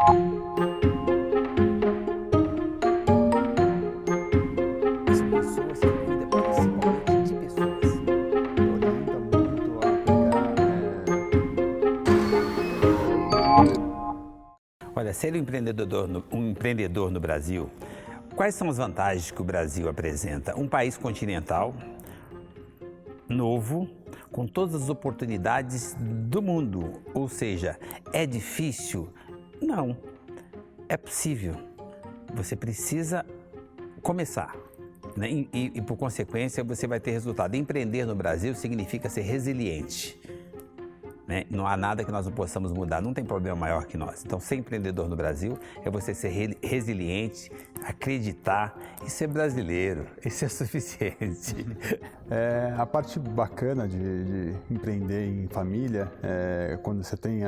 As pessoas têm vida principalmente de pessoas. Orienta muito a pegar, Olha, ser um empreendedor no Brasil, quais são as vantagens que o Brasil apresenta? Um país continental, novo, com todas as oportunidades do mundo. Ou seja, é difícil? Não, é possível. Você precisa começar, né? E por consequência, você vai ter resultado. Empreender no Brasil significa ser resiliente, né? Não há nada que nós não possamos mudar, não tem problema maior que nós. Então, ser empreendedor no Brasil é você ser resiliente, acreditar e ser brasileiro. Isso é suficiente. A parte bacana de empreender em família é quando você tem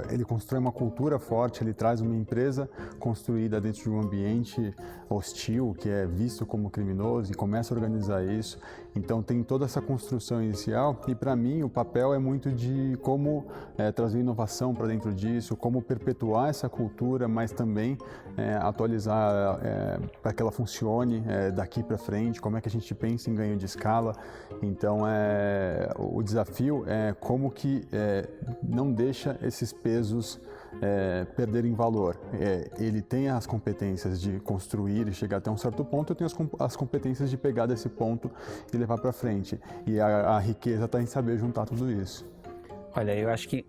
ele constrói uma cultura forte, ele traz uma empresa construída dentro de um ambiente hostil, que é visto como criminoso, e começa a organizar isso. Então tem toda essa construção inicial e para mim o papel é muito de como trazer inovação para dentro disso, como perpetuar essa cultura, mas também atualizar para que ela funcione daqui para frente, como é que a gente pensa em ganho de escala. Então o desafio é como que não deixa esses pesos perderem valor. Ele tem as competências de construir e chegar até um certo ponto, eu tenho as competências de pegar desse ponto e levar para frente. E a riqueza está em saber juntar tudo isso. Olha, eu acho que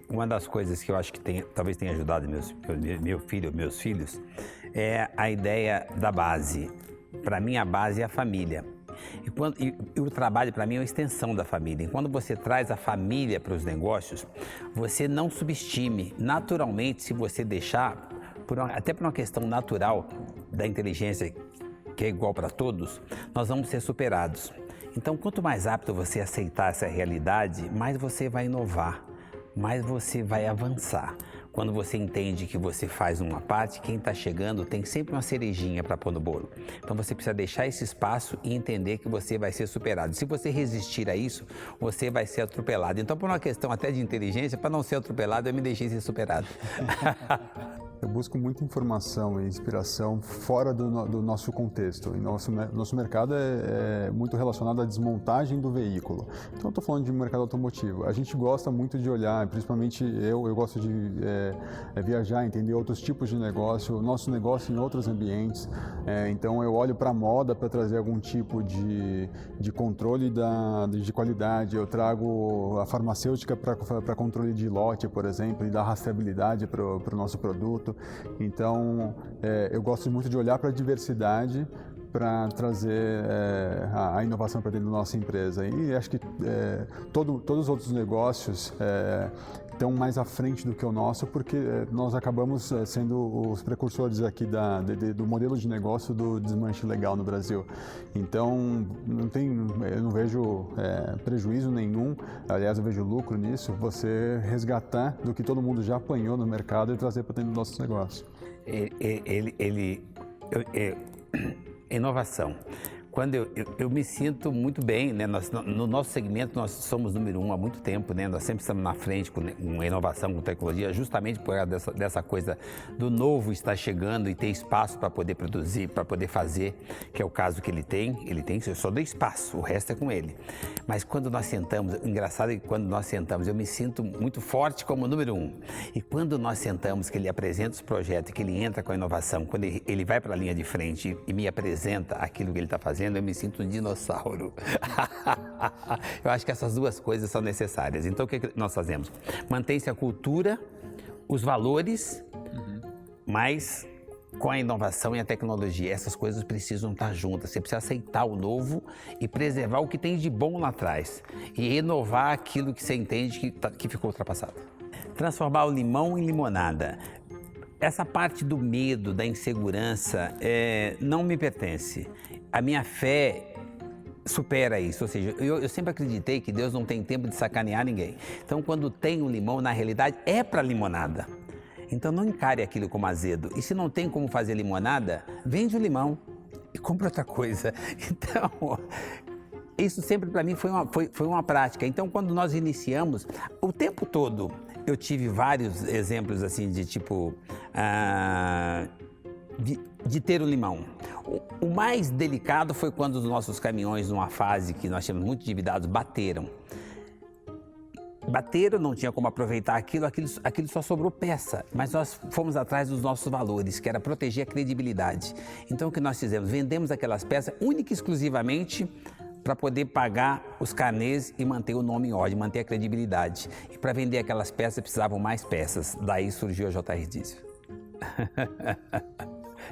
uma das coisas que eu acho que talvez tenha ajudado meus filhos, é a ideia da base. Para mim, a base é a família. E o trabalho, para mim, é uma extensão da família. E quando você traz a família para os negócios, você não subestime. Naturalmente, se você deixar, até por uma questão natural da inteligência, que é igual para todos, nós vamos ser superados. Então, quanto mais apto você aceitar essa realidade, mais você vai inovar, mais você vai avançar. Quando você entende que você faz uma parte, quem está chegando tem sempre uma cerejinha para pôr no bolo. Então você precisa deixar esse espaço e entender que você vai ser superado. Se você resistir a isso, você vai ser atropelado. Então, por uma questão até de inteligência, para não ser atropelado, eu me deixei ser superado. Eu busco muita informação e inspiração fora do nosso contexto. E nosso mercado é muito relacionado à desmontagem do veículo. Então, eu estou falando de mercado automotivo. A gente gosta muito de olhar, principalmente eu gosto de viajar, entender outros tipos de negócio, o nosso negócio em outros ambientes. Então, eu olho para a moda para trazer algum tipo de controle de qualidade. Eu trago a farmacêutica para controle de lote, por exemplo, e dar rastreabilidade para o nosso produto. Então, eu gosto muito de olhar para a diversidade para trazer a inovação para dentro da nossa empresa. E acho que todos os outros negócios estão mais à frente do que o nosso, porque nós acabamos sendo os precursores aqui do modelo de negócio do desmanche legal no Brasil. Então, eu não vejo prejuízo nenhum, aliás, eu vejo lucro nisso, você resgatar do que todo mundo já apanhou no mercado e trazer para dentro do nosso negócio. Inovação. Quando eu me sinto muito bem, né? No nosso segmento nós somos número 1 há muito tempo, né? Nós sempre estamos na frente com inovação, com tecnologia, justamente por causa dessa coisa do novo estar chegando e ter espaço para poder produzir, para poder fazer, que é o caso que ele tem, eu só dou espaço, o resto é com ele. Mas quando nós sentamos, o engraçado é que quando nós sentamos, eu me sinto muito forte como número 1. E quando nós sentamos, que ele apresenta os projetos, que ele entra com a inovação, quando ele vai para a linha de frente e me apresenta aquilo que ele está fazendo, eu me sinto um dinossauro. Eu acho que essas duas coisas são necessárias. Então, o que nós fazemos? Mantém-se a cultura, os valores, mas com a inovação e a tecnologia. Essas coisas precisam estar juntas. Você precisa aceitar o novo e preservar o que tem de bom lá atrás. E renovar aquilo que você entende que ficou ultrapassado. Transformar o limão em limonada. Essa parte do medo, da insegurança, não me pertence. A minha fé supera isso, ou seja, eu sempre acreditei que Deus não tem tempo de sacanear ninguém. Então, quando tem um limão, na realidade, é para limonada. Então, não encare aquilo como azedo. E se não tem como fazer limonada, vende o limão e compra outra coisa. Então, isso sempre para mim foi uma prática. Então, quando nós iniciamos, o tempo todo, eu tive vários exemplos assim de tipo de ter o limão. O mais delicado foi quando os nossos caminhões, numa fase que nós tínhamos muito endividados, bateram, não tinha como aproveitar aquilo só sobrou peça, mas nós fomos atrás dos nossos valores, que era proteger a credibilidade. Então o que nós fizemos? Vendemos aquelas peças única e exclusivamente para poder pagar os carnês e manter o nome em ordem, manter a credibilidade. E para vender aquelas peças precisavam mais peças, daí surgiu a JR Diesel.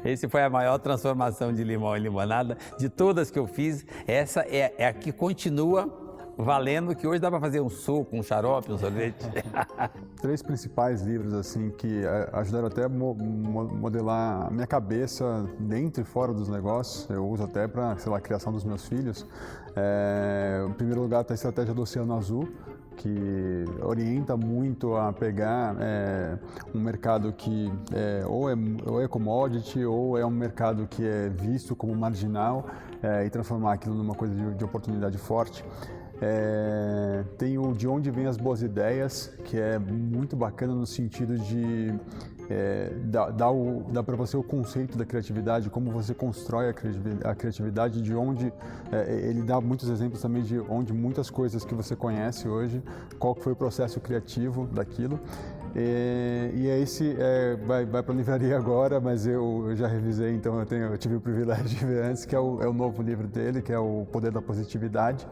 Essa foi a maior transformação de limão em limonada de todas que eu fiz. Essa é a que continua valendo, que hoje dá para fazer um suco, um xarope, um sorvete. 3 principais livros assim que ajudaram até a modelar a minha cabeça dentro e fora dos negócios. Eu uso até para, sei lá, a criação dos meus filhos. Em primeiro lugar está a Estratégia do Oceano Azul, que orienta muito a pegar um mercado que ou é commodity ou é um mercado que é visto como marginal e transformar aquilo numa coisa de oportunidade forte. Tem o De Onde Vêm as Boas Ideias, que é muito bacana no sentido de dar para você o conceito da criatividade, como você constrói a criatividade, de onde ele dá muitos exemplos também de onde muitas coisas que você conhece hoje, qual foi o processo criativo daquilo. Vai para a livraria agora, mas eu já revisei, então eu tive o privilégio de ver antes, que é o novo livro dele, que é O Poder da Positividade,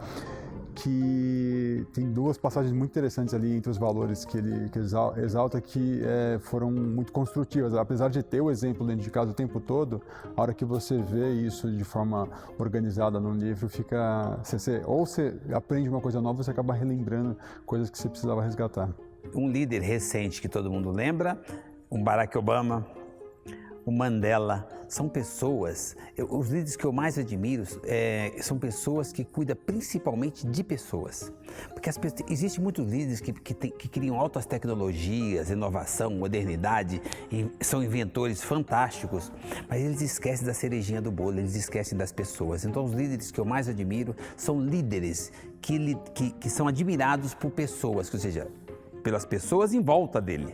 que tem 2 passagens muito interessantes ali entre os valores que ele exalta, que foram muito construtivas. Apesar de ter o exemplo dentro de casa o tempo todo, a hora que você vê isso de forma organizada no livro, ou você aprende uma coisa nova, você acaba relembrando coisas que você precisava resgatar. Um líder recente que todo mundo lembra, um Barack Obama, o Mandela, são pessoas, os líderes que eu mais admiro são pessoas que cuidam principalmente de pessoas. Porque existem muitos líderes que criam altas tecnologias, inovação, modernidade, e são inventores fantásticos, mas eles esquecem da cerejinha do bolo, eles esquecem das pessoas. Então os líderes que eu mais admiro são líderes que são admirados por pessoas, ou seja, pelas pessoas em volta dele.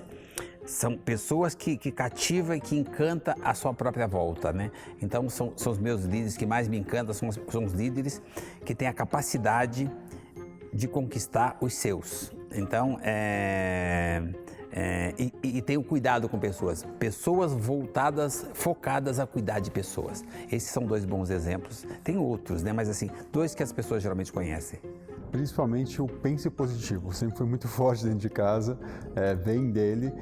São pessoas que cativam e que encantam a sua própria volta, né? Então são os meus líderes que mais me encantam, são os líderes que têm a capacidade de conquistar os seus. Então, e tenho cuidado com pessoas voltadas, focadas a cuidar de pessoas. Esses são 2 bons exemplos. Tem outros, né? Mas assim, 2 que as pessoas geralmente conhecem. Principalmente o pense positivo, sempre foi muito forte dentro de casa, vem dele,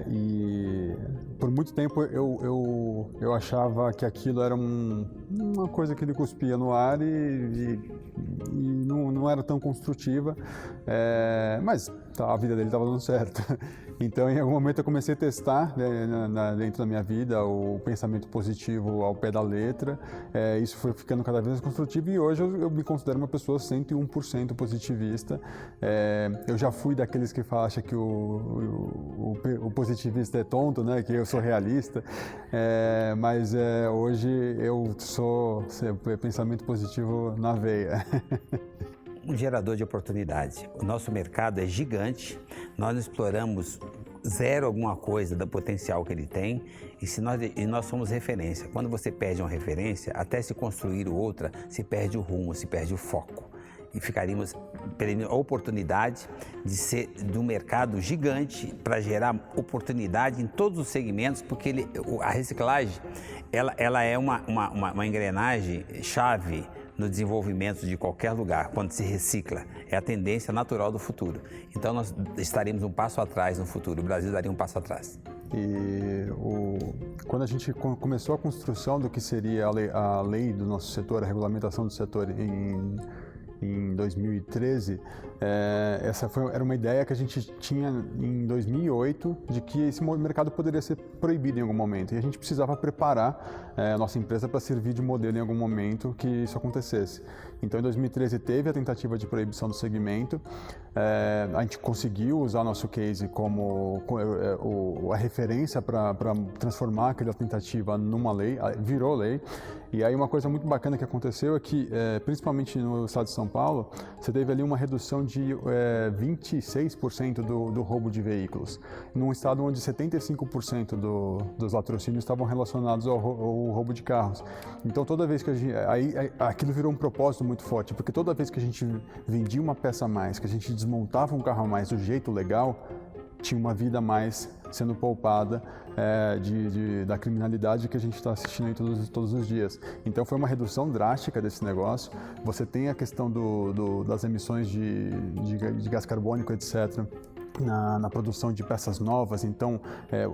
e por muito tempo eu achava que aquilo era uma coisa que ele cuspia no ar e não era tão construtiva, mas a vida dele estava dando certo. Então, em algum momento eu comecei a testar dentro da minha vida o pensamento positivo ao pé da letra. Isso foi ficando cada vez mais construtivo e hoje eu me considero uma pessoa 101% positivista. Eu já fui daqueles que acham que o positivista é tonto, né? Que eu sou realista, mas hoje eu sou pensamento positivo na veia. Um gerador de oportunidade. O nosso mercado é gigante, nós exploramos zero alguma coisa do potencial que ele tem e nós somos referência. Quando você perde uma referência, até se construir outra, se perde o rumo, se perde o foco. E ficaríamos perdendo a oportunidade de um mercado gigante para gerar oportunidade em todos os segmentos, porque a reciclagem ela é uma engrenagem chave no desenvolvimento de qualquer lugar. Quando se recicla, é a tendência natural do futuro. Então nós estaremos um passo atrás no futuro, o Brasil daria um passo atrás. E quando a gente começou a construção do que seria a lei do nosso setor, a regulamentação do setor em 2013, era uma ideia que a gente tinha em 2008 de que esse mercado poderia ser proibido em algum momento e a gente precisava preparar a nossa empresa para servir de modelo em algum momento que isso acontecesse. Então, em 2013 teve a tentativa de proibição do segmento. A gente conseguiu usar nosso case como a referência para transformar aquela tentativa numa lei, virou lei. E aí uma coisa muito bacana que aconteceu é que, principalmente no estado de São Paulo, você teve ali uma redução de 26% do roubo de veículos, num estado onde 75% dos latrocínios estavam relacionados ao roubo de carros. Então toda vez que aquilo virou um propósito muito forte, porque toda vez que a gente vendia uma peça a mais, que a gente desmontava um carro a mais do jeito legal, tinha uma vida a mais sendo poupada da criminalidade que a gente está assistindo aí todos os dias. Então foi uma redução drástica desse negócio. Você tem a questão das emissões de gás carbônico, etc., na produção de peças novas, então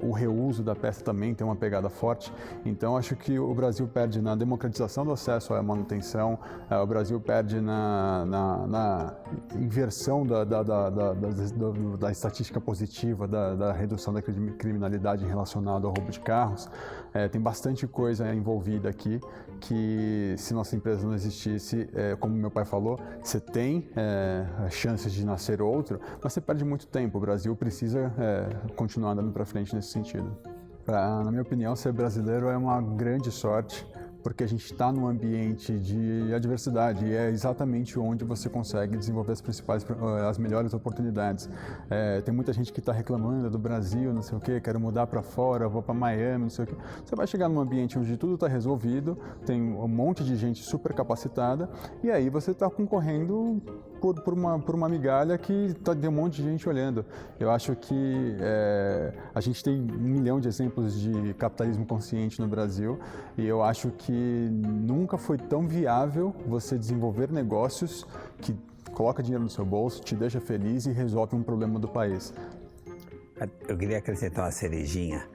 o reuso da peça também tem uma pegada forte. Então acho que o Brasil perde na democratização do acesso à manutenção, o Brasil perde na inversão da estatística positiva da redução da criminalidade relacionada ao roubo de carros. Tem bastante coisa envolvida aqui que, se nossa empresa não existisse, como meu pai falou, você tem chances de nascer outro, mas você perde muito tempo. O Brasil precisa continuar andando para frente nesse sentido. Na minha opinião, ser brasileiro é uma grande sorte, porque a gente está num ambiente de adversidade e é exatamente onde você consegue desenvolver as melhores oportunidades. Tem muita gente que está reclamando do Brasil, não sei o quê, quero mudar para fora, vou para Miami, não sei o quê. Você vai chegar num ambiente onde tudo está resolvido, tem um monte de gente super capacitada e aí você está concorrendo por uma migalha que tem um monte de gente olhando. Eu acho que a gente tem 1 milhão de exemplos de capitalismo consciente no Brasil e eu acho que nunca foi tão viável você desenvolver negócios que coloca dinheiro no seu bolso, te deixa feliz e resolve um problema do país. Eu queria acrescentar uma cerejinha.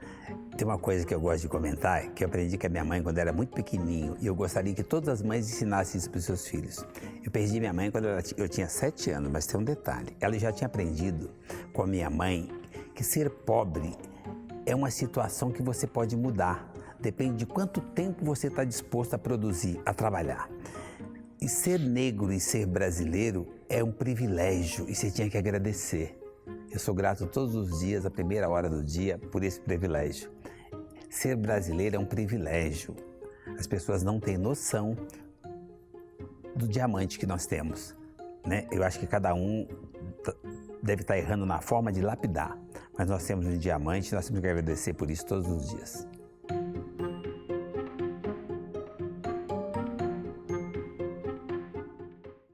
Tem uma coisa que eu gosto de comentar, que eu aprendi com a minha mãe quando era muito pequenininho, e eu gostaria que todas as mães ensinassem isso para os seus filhos. Eu perdi minha mãe quando eu tinha 7 anos, mas tem um detalhe. Ela já tinha aprendido com a minha mãe que ser pobre é uma situação que você pode mudar. Depende de quanto tempo você está disposto a produzir, a trabalhar. E ser negro e ser brasileiro é um privilégio e você tinha que agradecer. Eu sou grato todos os dias, a primeira hora do dia, por esse privilégio. Ser brasileiro é um privilégio. As pessoas não têm noção do diamante que nós temos, né? Eu acho que cada um deve estar errando na forma de lapidar, mas nós temos um diamante e nós temos que agradecer por isso todos os dias.